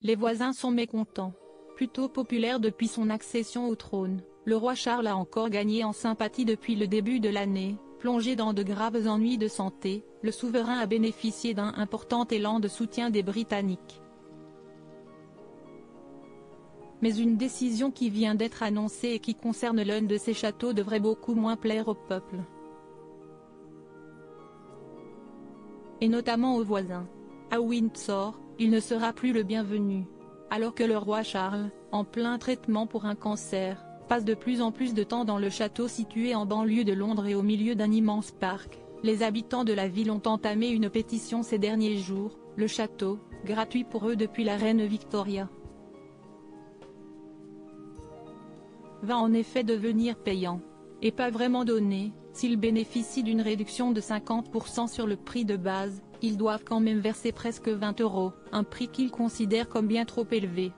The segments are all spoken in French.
Les voisins sont mécontents. Plutôt populaire depuis son accession au trône, le roi Charles a encore gagné en sympathie depuis le début de l'année. Plongé dans de graves ennuis de santé, le souverain a bénéficié d'un important élan de soutien des Britanniques. Mais une décision qui vient d'être annoncée et qui concerne l'un de ces châteaux devrait beaucoup moins plaire au peuple. Et notamment aux voisins. À Windsor, il ne sera plus le bienvenu. Alors que le roi Charles, en plein traitement pour un cancer, passe de plus en plus de temps dans le château situé en banlieue de Londres et au milieu d'un immense parc, les habitants de la ville ont entamé une pétition ces derniers jours, le château, gratuit pour eux depuis la reine Victoria, va en effet devenir payant. Et pas vraiment donné, s'ils bénéficient d'une réduction de 50% sur le prix de base, ils doivent quand même verser presque 20 €, un prix qu'ils considèrent comme bien trop élevé.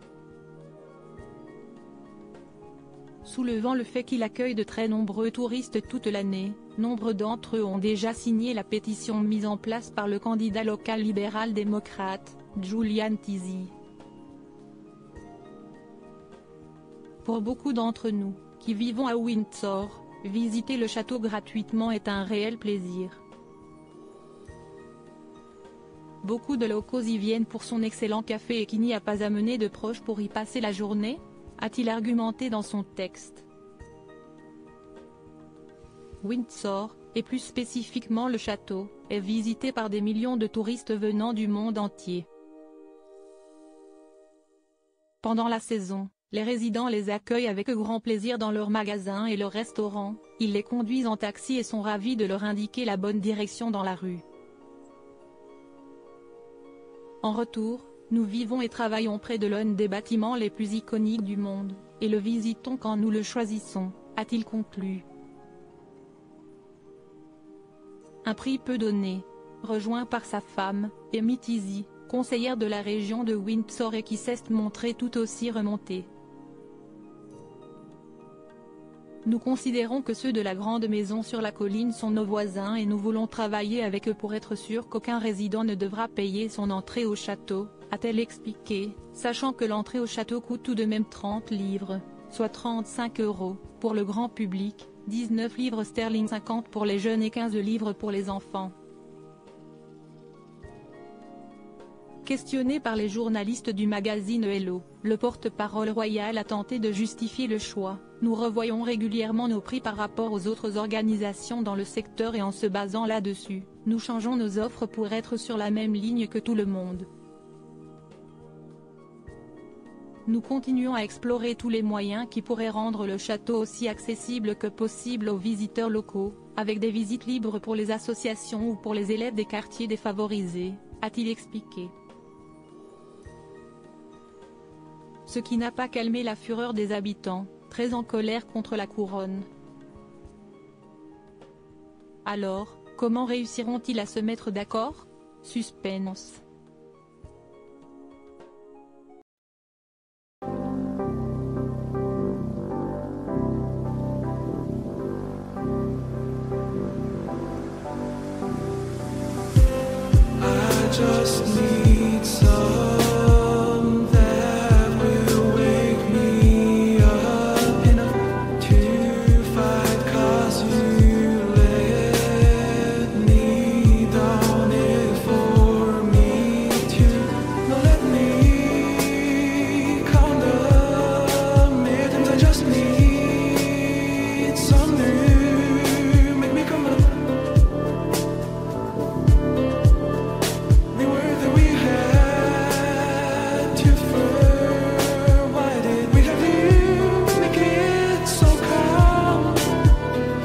Soulevant le fait qu'il accueille de très nombreux touristes toute l'année, nombre d'entre eux ont déjà signé la pétition mise en place par le candidat local libéral-démocrate, Julian Tisey. Pour beaucoup d'entre nous, qui vivons à Windsor, visiter le château gratuitement est un réel plaisir. Beaucoup de locaux y viennent pour son excellent café et qui n'y a pas amené de proches pour y passer la journée, a-t-il argumenté dans son texte. Windsor, et plus spécifiquement le château, est visité par des millions de touristes venant du monde entier. Pendant la saison, les résidents les accueillent avec grand plaisir dans leurs magasins et leurs restaurants, ils les conduisent en taxi et sont ravis de leur indiquer la bonne direction dans la rue. En retour, nous vivons et travaillons près de l'un des bâtiments les plus iconiques du monde, et le visitons quand nous le choisissons, a-t-il conclu. Un prix peu donné. Rejoint par sa femme, Amy Tisey, conseillère de la région de Windsor et qui s'est montrée tout aussi remontée. Nous considérons que ceux de la grande maison sur la colline sont nos voisins et nous voulons travailler avec eux pour être sûr qu'aucun résident ne devra payer son entrée au château, a-t-elle expliqué, sachant que l'entrée au château coûte tout de même 30 livres, soit 35 €, pour le grand public, 19 livres sterling 50 pour les jeunes et 15 livres pour les enfants. Questionné par les journalistes du magazine Hello, le porte-parole royal a tenté de justifier le choix. Nous revoyons régulièrement nos prix par rapport aux autres organisations dans le secteur et en se basant là-dessus, nous changeons nos offres pour être sur la même ligne que tout le monde. Nous continuons à explorer tous les moyens qui pourraient rendre le château aussi accessible que possible aux visiteurs locaux, avec des visites libres pour les associations ou pour les élèves des quartiers défavorisés, a-t-il expliqué. Ce qui n'a pas calmé la fureur des habitants, très en colère contre la couronne. Alors, comment réussiront-ils à se mettre d'accord? Suspense. Just